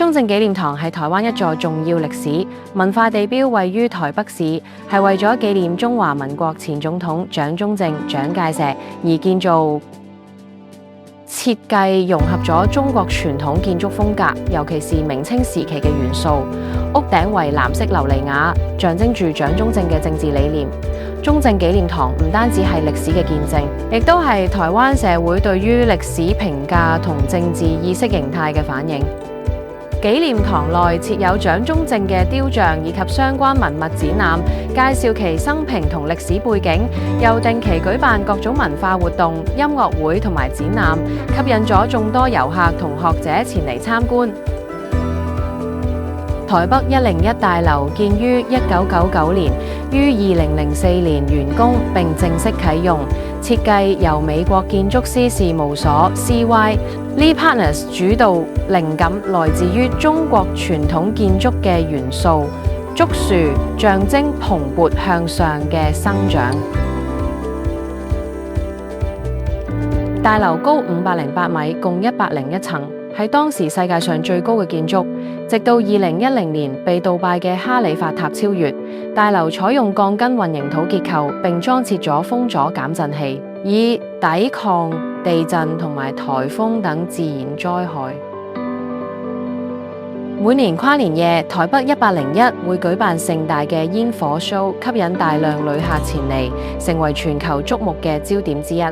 中正紀念堂係台灣一座重要歷史文化地標，位於台北市，係為咗紀念中華民國前總統蔣中正蔣介石而建造。設計融合咗中國傳統建築風格，尤其是明清時期嘅元素。屋頂為藍色琉璃瓦，象徵住蔣中正嘅政治理念。中正紀念堂唔單止係歷史嘅見證，亦都係台灣社會對於歷史評價同政治意識形態嘅反映。紀念堂內設有蔣中正嘅雕像以及相關文物展覽，介紹其生平同歷史背景，又定期舉辦各種文化活動、音樂會同埋展覽，吸引咗眾多遊客同學者前嚟參觀。台北101大樓建於1999年，於2004年完工並正式啟用。設計由美國建築師事務所 CY Lee Partners 主導，靈感來自於中國傳統建築嘅元素，竹樹象徵蓬勃向上嘅生長。大樓高508米，共101層，係當時世界上最高嘅建築。直到2010年被杜拜嘅哈利法塔超越。大樓採用鋼筋混凝土結構，並裝設咗風阻減震器，以抵抗地震同埋颱風等自然災害。每年跨年夜，台北101會舉辦盛大嘅煙火 show， 吸引大量旅客前嚟，成為全球矚目嘅焦點之一。